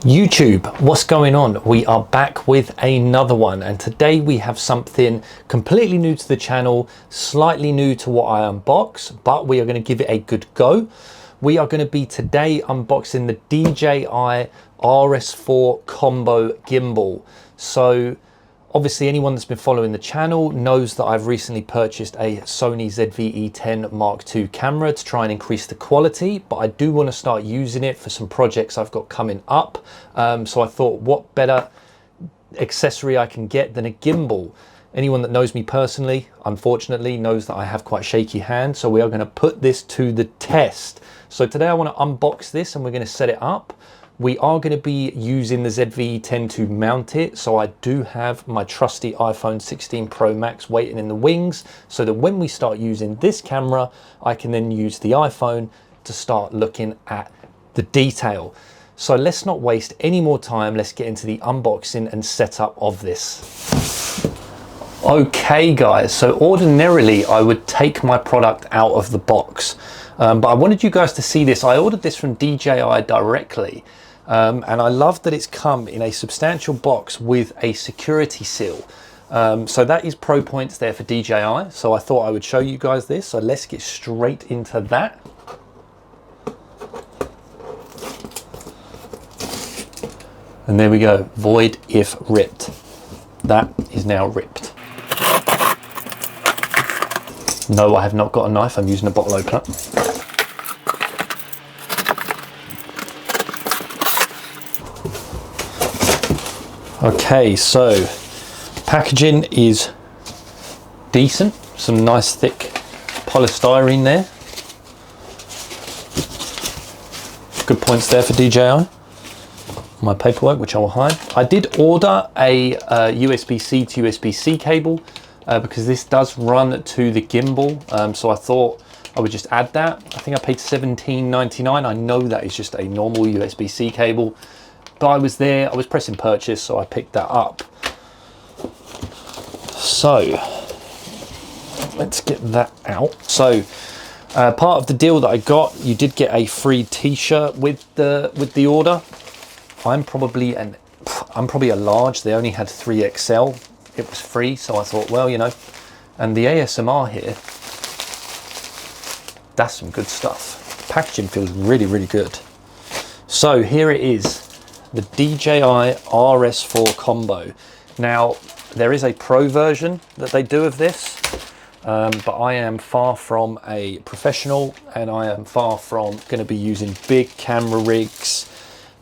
YouTube, what's going on? We are back with another one, and today we have something completely new to the channel, slightly new to what I unbox, but we are going to give it a good go. We are going to be today unboxing the DJI RS4 Combo Gimbal. So obviously anyone that's been following the channel knows that I've recently purchased a Sony ZV-E10 Mark II camera to try and increase the quality, but I do want to start using it for some projects I've got coming up. So I thought, what better accessory I can get than a gimbal? Anyone that knows me personally, unfortunately, knows that I have quite shaky hands, so we are going to put this to the test. So today I want to unbox this and we're going to set it up. We are going to be using the ZV-E10 to mount it, so I do have my trusty iPhone 16 Pro Max waiting in the wings, so that when we start using this camera, I can then use the iPhone to start looking at the detail. So let's not waste any more time, let's get into the unboxing and setup of this. Okay guys, so ordinarily I would take my product out of the box, but I wanted you guys to see this. I ordered this from DJI directly. And I love that it's come in a substantial box with a security seal. So that is pro points there for DJI. So I thought I would show you guys this. So let's get straight into that. And there we go, void if ripped. That is now ripped. No, I have not got a knife, I'm using a bottle opener. Okay, so packaging is decent, some nice thick polystyrene there. Good points there for DJI. My paperwork, which I will hide. I did order a USB-C to USB-C cable because this does run to the gimbal, so I thought I would just add that. I think I paid $17.99. I know that is just a normal USB-C cable, but I was there, I was pressing purchase, so I picked that up. So let's get that out. So part of the deal that I got, you did get a free t-shirt with the order. I'm probably a large. They only had 3XL. It was free, so I thought, well, you know. And the ASMR here, that's some good stuff. Packaging feels really, really good. So here it is, the DJI RS4 Combo. Now, there is a pro version that they do of this, but I am far from a professional, and I am far from going to be using big camera rigs,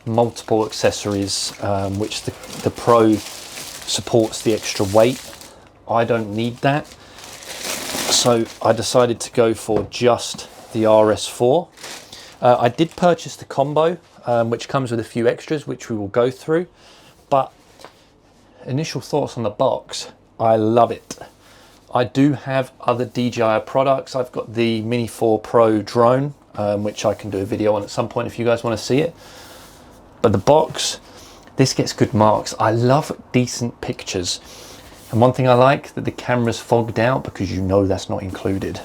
multiple accessories, which the Pro supports the extra weight. I don't need that. So I decided to go for just the RS4. I did purchase the combo, which comes with a few extras, which we will go through. But initial thoughts on the box, I love it. I do have other DJI products. I've got the Mini 4 Pro drone, which I can do a video on at some point if you guys want to see it. But the box, this gets good marks. I love decent pictures. And one thing I like, that the camera's fogged out, because you know that's not included.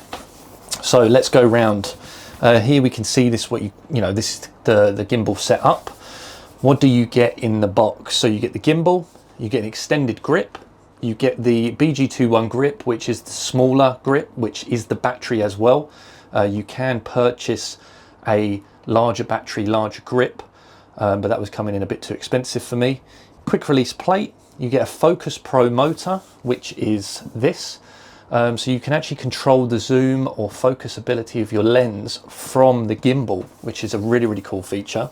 So let's go round. Here we can see this, this is the gimbal setup. What do you get in the box? So you get the gimbal, you get an extended grip, you get the BG21 grip, which is the smaller grip, which is the battery as well. You can purchase a larger battery, larger grip, but that was coming in a bit too expensive for me. Quick release plate, you get a Focus Pro motor, which is this. So you can actually control the zoom or focus ability of your lens from the gimbal, which is a really, really cool feature.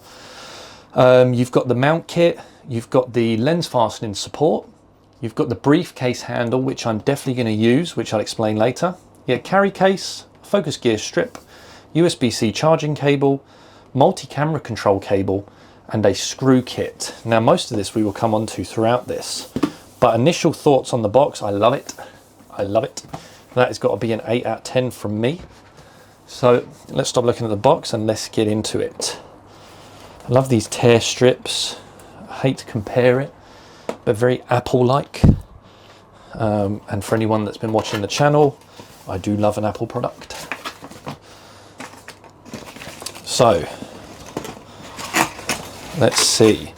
You've got the mount kit, you've got the lens fastening support, you've got the briefcase handle, which I'm definitely going to use, which I'll explain later. You get a carry case, focus gear strip, USB-C charging cable, multi-camera control cable, and a screw kit. Now most of this we will come on to throughout this, but initial thoughts on the box, I love it. I love it. That has got to be an 8 out of 10 from me. So let's stop looking at the box and let's get into it. I love these tear strips. I hate to compare it, but very Apple-like. And for anyone that's been watching the channel, I do love an Apple product. So let's see.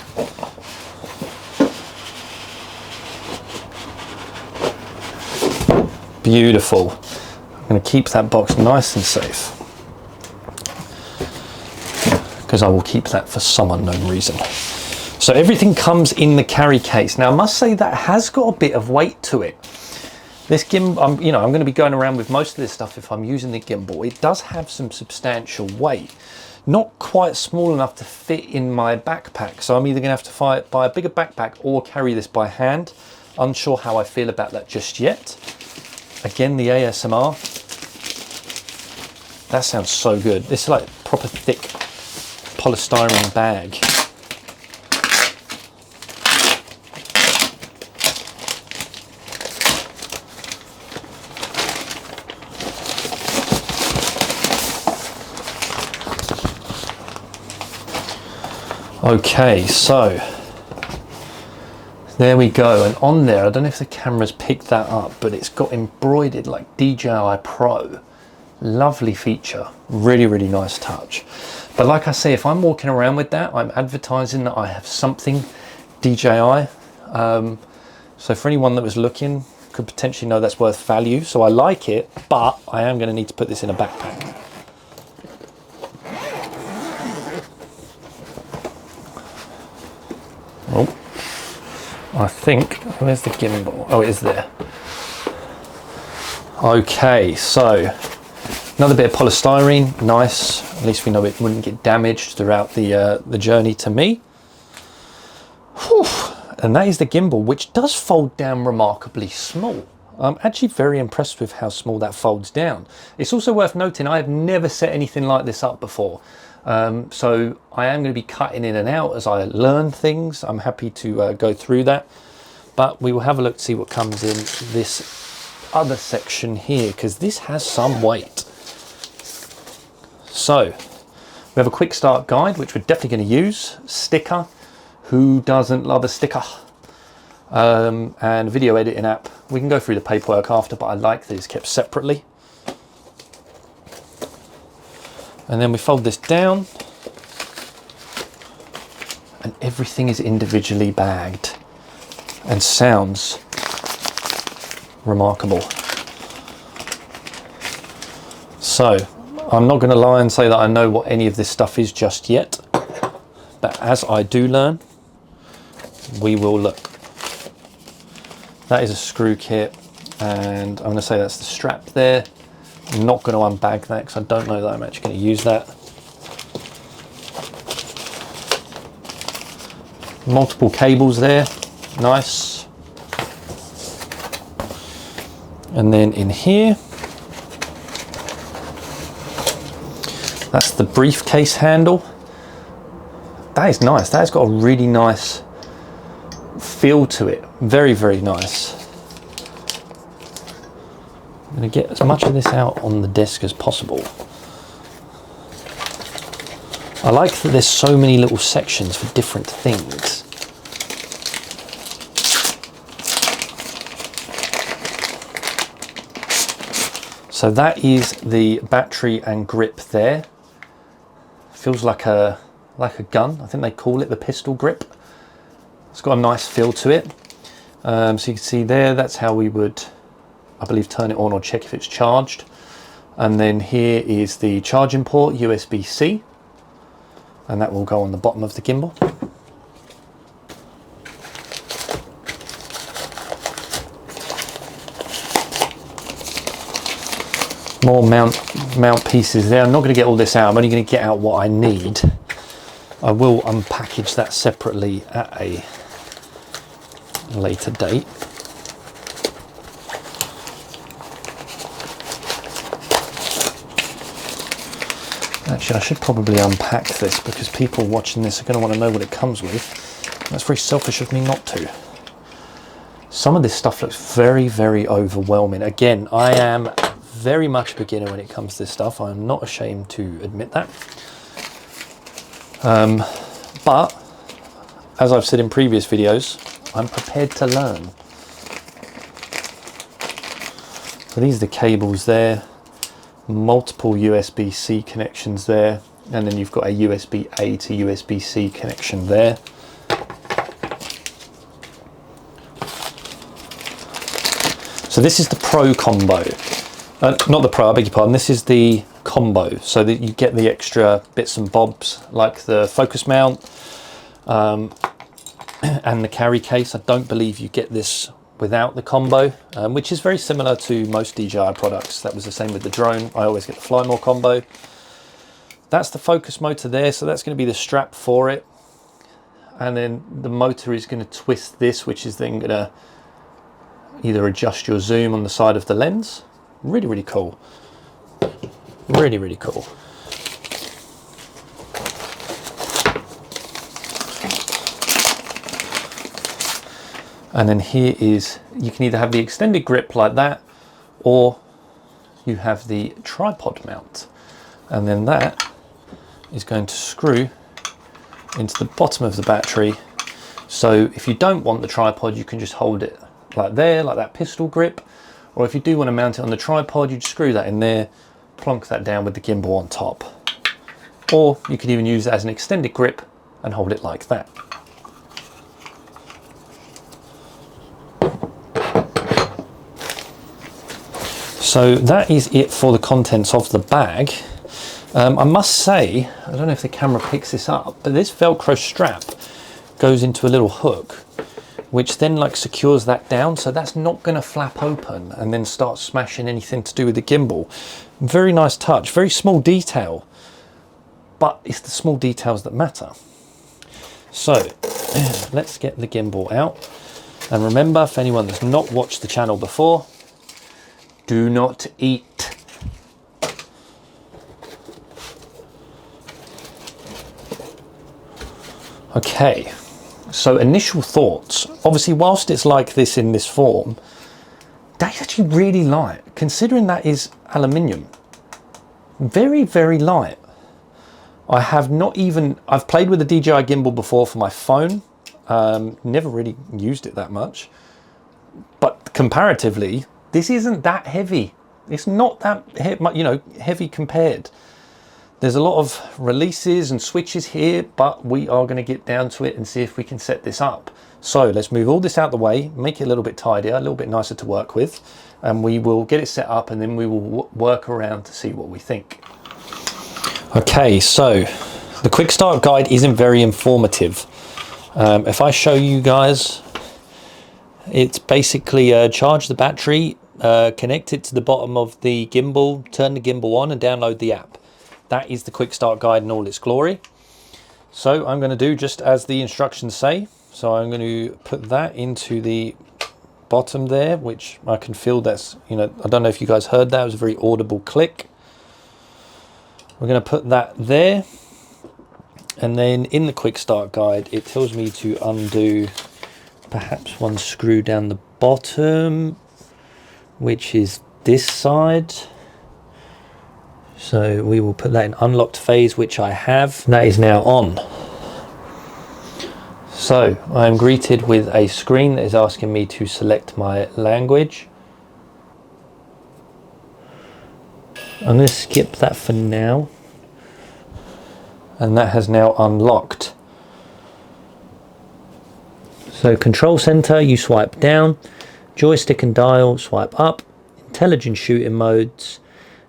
Beautiful. I'm going to keep that box nice and safe, because I will keep that for some unknown reason. So everything comes in the carry case. Now I must say that has got a bit of weight to it. This gimbal, you know, I'm going to be going around with most of this stuff if I'm using the gimbal. It does have some substantial weight. Not quite small enough to fit in my backpack. So I'm either going to have to buy a bigger backpack or carry this by hand. Unsure how I feel about that just yet. Again, the ASMR. That sounds so good. This is like proper thick polystyrene bag. Okay, so there we go, and on there, I don't know if the camera's picked that up, but it's got embroidered like DJI Pro. Lovely feature, really, really nice touch. But like I say, if I'm walking around with that, I'm advertising that I have something DJI. So for anyone that was looking, could potentially know that's worth value. So I like it, but I am going to need to put this in a backpack. Oh, I think, where's the gimbal? Oh, it is there. Okay, so another bit of polystyrene, nice. At least we know it wouldn't get damaged throughout the journey to me. Whew. And that is the gimbal, which does fold down remarkably small. I'm actually very impressed with how small that folds down. It's also worth noting, I have never set anything like this up before. So I am going to be cutting in and out as I learn things. I'm happy to go through that, but we will have a look to see what comes in this other section here, because this has some weight. So we have a quick start guide, which we're definitely going to use. Sticker, who doesn't love a sticker? And video editing app. We can go through the paperwork after, but I like that it's kept separately. And then we fold this down, and everything is individually bagged and sounds remarkable. So I'm not going to lie and say that I know what any of this stuff is just yet, but as I do learn, we will look. That is a screw kit, and I'm going to say that's the strap there. I'm not going to unbag that because I don't know that I'm actually going to use that. Multiple cables there, nice. And then in here, that's the briefcase handle. That is nice. That has got a really nice feel to it. Very, very nice. I'm going to get as much of this out on the desk as possible. I like that there's so many little sections for different things. So that is the battery and grip there. Feels like a gun. I think they call it the pistol grip. It's got a nice feel to it. So you can see there, that's how we would, I believe, turn it on or check if it's charged. And then here is the charging port, USB-C, and that will go on the bottom of the gimbal. More mount pieces there. I'm not going to get all this out. I'm only going to get out what I need. I will unpackage that separately at a later date. Actually, I should probably unpack this because people watching this are going to want to know what it comes with. That's very selfish of me not to. Some of this stuff looks very, very overwhelming. Again, I am very much a beginner when it comes to this stuff. I'm not ashamed to admit that. But as I've said in previous videos, I'm prepared to learn. So these are the cables there, multiple USB-C connections there, and then you've got a USB-A to USB-C connection there. So this is the Pro combo. Not the Pro, I beg your pardon. This is the combo, so that you get the extra bits and bobs like the focus mount and the carry case. I don't believe you get this without the combo, which is very similar to most DJI products. That was the same with the drone. I always get the Fly More combo. That's the focus motor there, so that's going to be the strap for it. And then the motor is going to twist this, which is then going to either adjust your zoom on the side of the lens. Really, really cool. Really, really cool. And then here is, you can either have the extended grip like that, or you have the tripod mount. And then that is going to screw into the bottom of the battery. So if you don't want the tripod, you can just hold it like there, like that pistol grip. Or if you do want to mount it on the tripod, you just screw that in there, plonk that down with the gimbal on top. Or you could even use it as an extended grip and hold it like that. So that is it for the contents of the bag. I must say, I don't know if the camera picks this up, but this Velcro strap goes into a little hook, which then like secures that down, so that's not going to flap open and then start smashing anything to do with the gimbal. Very nice touch, very small detail, but it's the small details that matter. So let's get the gimbal out. And remember, if anyone that's not watched the channel before, do not eat. Okay, so initial thoughts. Obviously, whilst it's like this in this form, that's actually really light, considering that is aluminium. Very, very light. I've played with the DJI gimbal before for my phone. Never really used it that much. But comparatively, this isn't that heavy. It's not that heavy compared. There's a lot of releases and switches here, but we are going to get down to it and see if we can set this up. So let's move all this out the way, make it a little bit tidier, a little bit nicer to work with, and we will get it set up, and then we will work around to see what we think. Okay, so the quick start guide isn't very informative. If I show you guys, it's basically charge the battery, connect it to the bottom of the gimbal, turn the gimbal on and download the app. That is the quick start guide in all its glory. So I'm going to do just as the instructions say. So I'm going to put that into the bottom there, which I can feel that's, I don't know if you guys heard that, it was a very audible click. We're going to put that there. And then in the quick start guide, it tells me to undo perhaps one screw down the bottom, which is this side. So we will put that in unlocked phase, which I have. That is now on. So I am greeted with a screen that is asking me to select my language. I'm going to skip that for now. And that has now unlocked. So control center, you swipe down. Joystick and dial, swipe up. Intelligent shooting modes.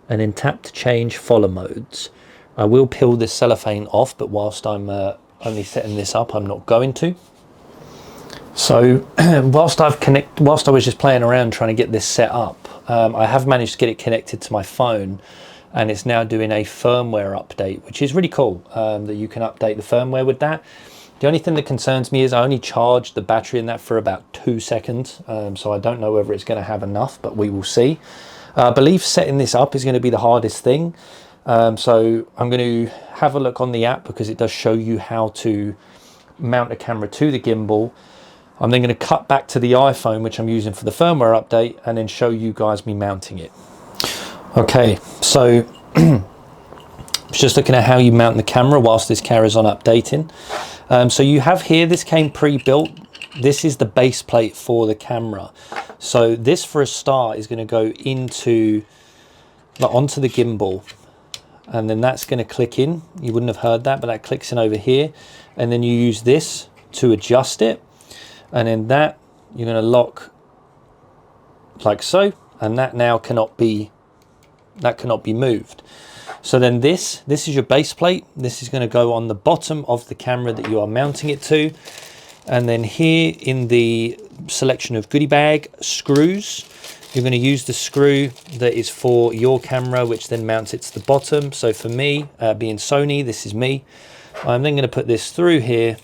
And then tap to change follow modes. I will peel this cellophane off, but whilst I'm only setting this up, I'm not going to. So whilst I was just playing around trying to get this set up, I have managed to get it connected to my phone, and it's now doing a firmware update, which is really cool, that you can update the firmware with that. The only thing that concerns me is I only charged the battery in that for about 2 seconds, so I don't know whether it's going to have enough, but we will see. I believe setting this up is going to be the hardest thing. So I'm going to have a look on the app, because it does show you how to mount a camera to the gimbal. I'm then going to cut back to the iPhone, which I'm using for the firmware update, and then show you guys me mounting it. Okay, so just looking at how you mount the camera whilst this carries on updating. So you have here, this came pre-built. This is the base plate for the camera. So this, for a start, is going to go onto the gimbal, and then that's going to click in. You wouldn't have heard that, but that clicks in over here, and then you use this to adjust it, and then that you're going to lock like so, and that now cannot be moved. So then this is your base plate. This is going to go on the bottom of the camera that you are mounting it to. And then here in the selection of goodie bag screws, you're going to use the screw that is for your camera, which then mounts it to the bottom. So for me, being Sony, this is me. I'm then going to put this through here,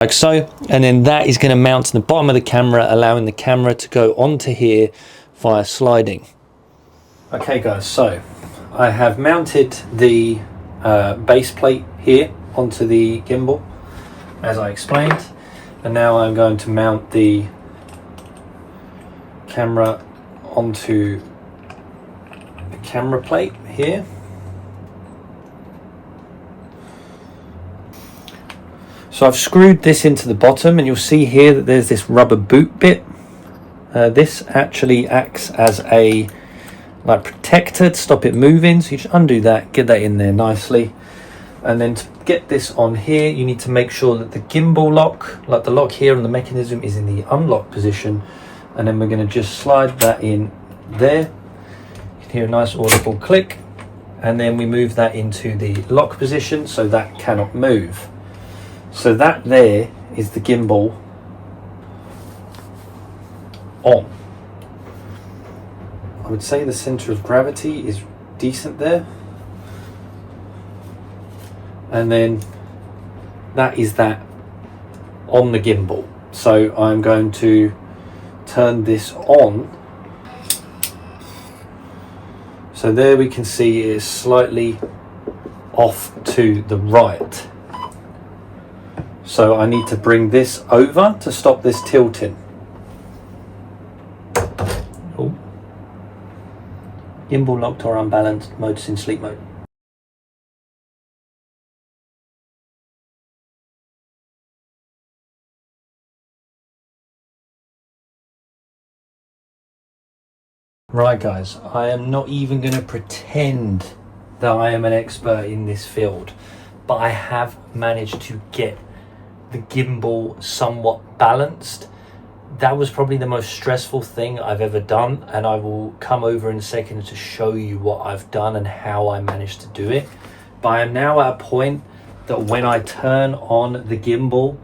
like so, and then that is going to mount to the bottom of the camera, allowing the camera to go onto here via sliding. Okay guys, so I have mounted the base plate here onto the gimbal, as I explained, and now I'm going to mount the camera onto the camera plate here. So I've screwed this into the bottom, and you'll see here that there's this rubber boot bit. This actually acts as a protector to stop it moving, so you just undo that, get that in there nicely, and then to get this on here you need to make sure that the gimbal lock, like the lock here on the mechanism, is in the unlock position, and then we're going to just slide that in there. You can hear a nice audible click, and then we move that into the lock position so that cannot move. So that there is the gimbal on. I would say the center of gravity is decent there, and then that is that on the gimbal. So I'm going to turn this on. So there we can see it is slightly off to the right. So I need to bring this over to stop this tilting. Oh. Gimbal locked or unbalanced, mode's in sleep mode. Right guys, I am not even going to pretend that I am an expert in this field, but I have managed to get the gimbal somewhat balanced. That was probably the most stressful thing I've ever done, and I will come over in a second to show you what I've done and how I managed to do it. But I am now at a point that when I turn on the gimbal,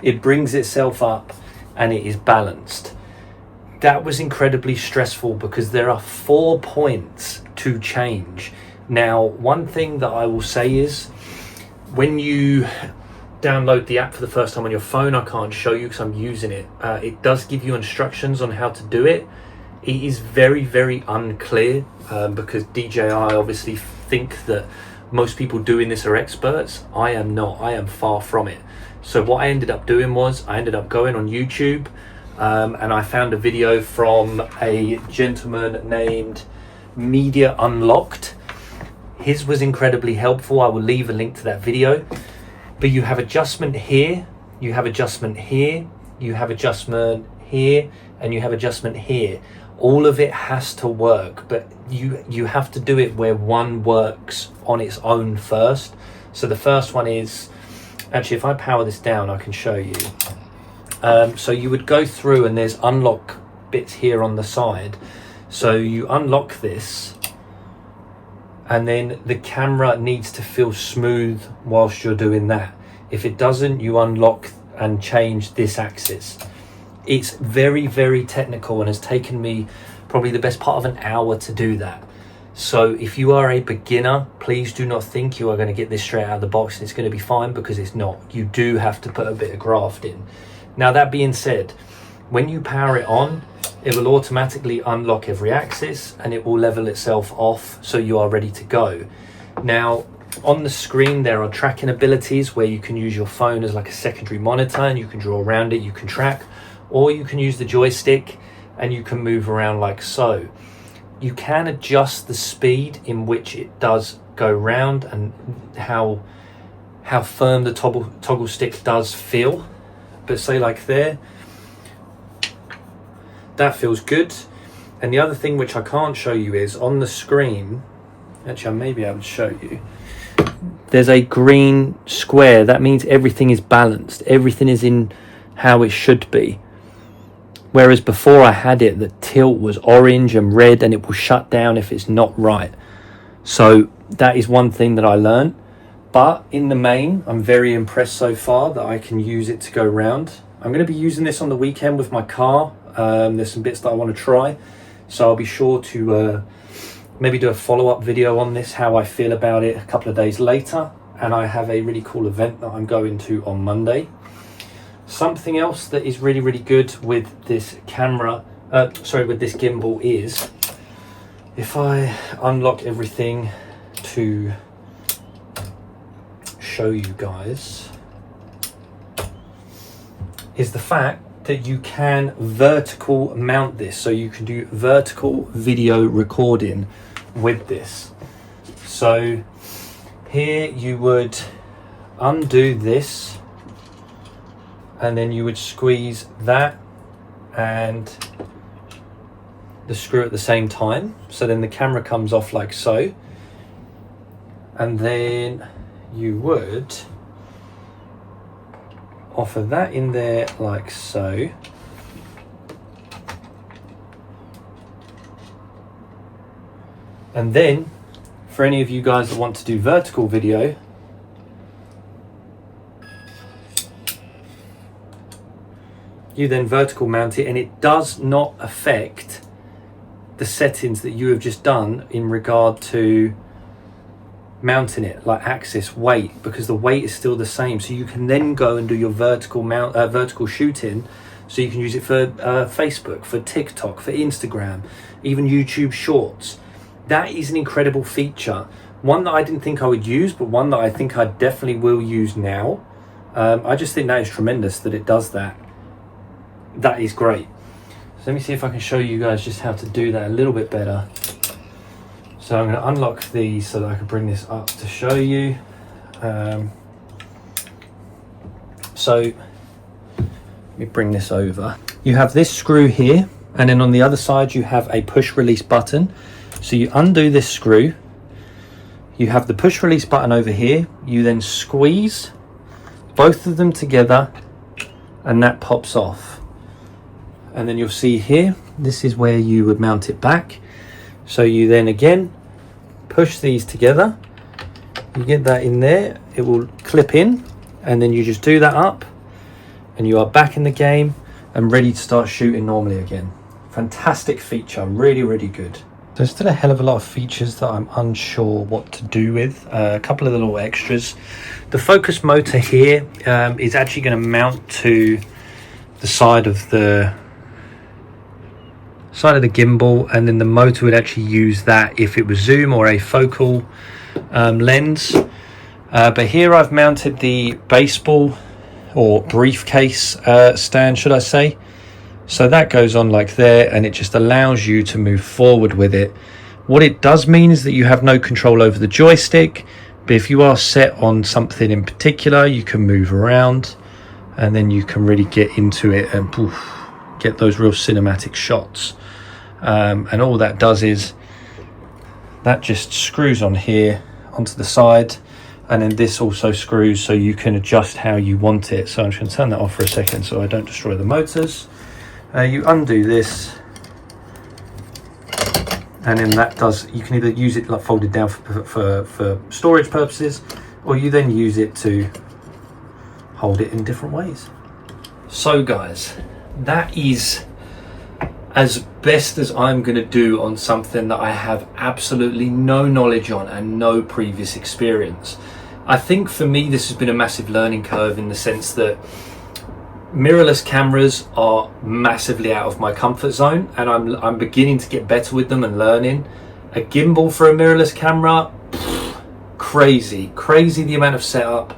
it brings itself up and it is balanced. That was incredibly stressful because there are 4 points to change. Now, one thing that I will say is, when you download the app for the first time on your phone, I can't show you because I'm using it. It does give you instructions on how to do it. It is very, very unclear because DJI obviously think that most people doing this are experts. I am not. I am far from it. So what I ended up doing was I ended up going on YouTube and I found a video from a gentleman named Media Unlocked. His was incredibly helpful. I will leave a link to that video. But you have adjustment here, you have adjustment here, you have adjustment here, and you have adjustment here. All of it has to work, but you have to do it where one works on its own first. So the first one is, actually if I power this down I can show you. So you would go through and there's unlock bits here on the side. So you unlock this, and then the camera needs to feel smooth whilst you're doing that. If it doesn't, you unlock and change this axis. It's very, very technical and has taken me probably the best part of an hour to do that. So if you are a beginner, please do not think you are going to get this straight out of the box and it's going to be fine, because it's not. You do have to put a bit of graft in. Now, that being said, when you power it on, it will automatically unlock every axis and it will level itself off so you are ready to go. Now, on the screen there are tracking abilities where you can use your phone as like a secondary monitor and you can draw around it, you can track, or you can use the joystick and you can move around like so. You can adjust the speed in which it does go round and how firm the toggle stick does feel. But say like there, that feels good. And the other thing which I can't show you is on the screen, Actually, I may be able to show you. There's a green square. That means everything is balanced. Everything is in how it should be. Whereas before I had it, the tilt was orange and red, and it will shut down if it's not right. So that is one thing that I learned. But in the main, I'm very impressed so far that I can use it to go round. I'm going to be using this on the weekend with my car. There's some bits that I want to try. So I'll be sure to maybe do a follow-up video on this, how I feel about it a couple of days later. And I have a really cool event that I'm going to on Monday. Something else that is really, really good with this camera, with this gimbal is, if I unlock everything to show you guys, is the fact that you can vertical mount this. So you can do vertical video recording with this. So here you would undo this, and then you would squeeze that and the screw at the same time. So then the camera comes off like so. And then you would offer that in there like so. And then for any of you guys that want to do vertical video, you then vertical mount it, and it does not affect the settings that you have just done in regard to mounting it, like axis, weight, because the weight is still the same. So you can then go and do your vertical shooting. So you can use it for Facebook, for TikTok, for Instagram, even YouTube Shorts. That is an incredible feature. One that I didn't think I would use, but one that I think I definitely will use now. I just think that is tremendous that it does that. That is great. So let me see if I can show you guys just how to do that a little bit better. So I'm going to unlock these so that I can bring this up to show you. So let me bring this over. You have this screw here, and then on the other side you have a push release button. So you undo this screw, you have the push release button over here, you then squeeze both of them together and that pops off. And then you'll see here, this is where you would mount it back. So you then again push these together, you get that in there, it will clip in, and then you just do that up and you are back in the game and ready to start shooting normally again. Fantastic feature, really, really good. There's still a hell of a lot of features that I'm unsure what to do with. A couple of little extras. The focus motor here is actually going to mount to the side of the gimbal, and then the motor would actually use that if it was zoom or a focal lens. But here I've mounted the baseball or briefcase stand, should I say. So that goes on like there, and it just allows you to move forward with it. What it does mean is that you have no control over the joystick, but if you are set on something in particular, you can move around, and then you can really get into it and poof, get those real cinematic shots. And all that does is that just screws on here onto the side, and then this also screws so you can adjust how you want it. So I'm just going to turn that off for a second so I don't destroy the motors. You undo this, and then that does, you can either use it like folded down for storage purposes, or you then use it to hold it in different ways. So guys, that is as best as I'm going to do on something that I have absolutely no knowledge on and no previous experience. I think for me this has been a massive learning curve, in the sense that mirrorless cameras are massively out of my comfort zone, and I'm beginning to get better with them and learning. A gimbal for a mirrorless camera, crazy the amount of setup,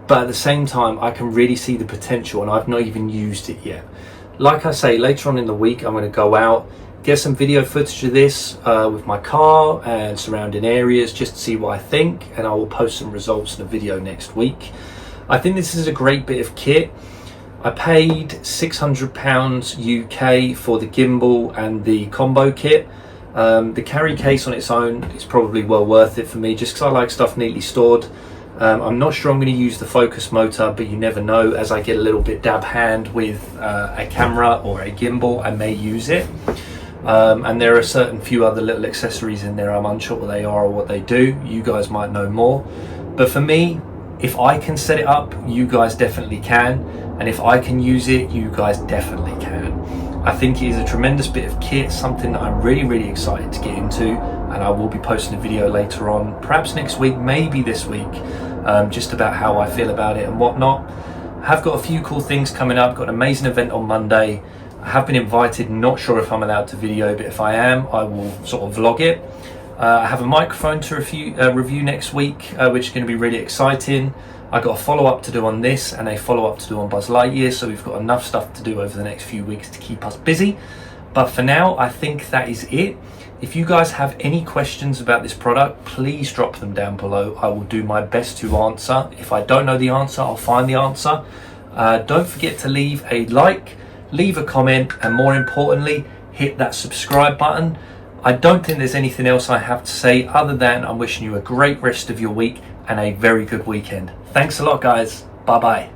but at the same time I can really see the potential, and I've not even used it yet. Like I say, later on in the week I'm going to go out, get some video footage of this with my car and surrounding areas, just to see what I think, and I will post some results in a video next week. I think this is a great bit of kit. I paid £600 UK for the gimbal and the combo kit. The carry case on its own is probably well worth it for me, just because I like stuff neatly stored. I'm not sure I'm going to use the focus motor, but you never know. As I get a little bit dab hand with a camera or a gimbal, I may use it. And there are certain few other little accessories in there. I'm unsure what they are or what they do. You guys might know more. But for me, if I can set it up, you guys definitely can. And if I can use it, you guys definitely can. I think it is a tremendous bit of kit, something that I'm really, really excited to get into. And I will be posting a video later on, perhaps next week, maybe this week, just about how I feel about it and whatnot. I have got a few cool things coming up. Got an amazing event on Monday. I have been invited, not sure if I'm allowed to video, but if I am, I will sort of vlog it. I have a microphone to review next week, which is going to be really exciting. I got a follow-up to do on this and a follow-up to do on Buzz Lightyear, so we've got enough stuff to do over the next few weeks to keep us busy. But for now, I think that is it. If you guys have any questions about this product, please drop them down below. I will do my best to answer. If I don't know the answer, I'll find the answer. Don't forget to leave a like, leave a comment, and more importantly, hit that subscribe button. I don't think there's anything else I have to say other than I'm wishing you a great rest of your week and a very good weekend. Thanks a lot, guys. Bye bye.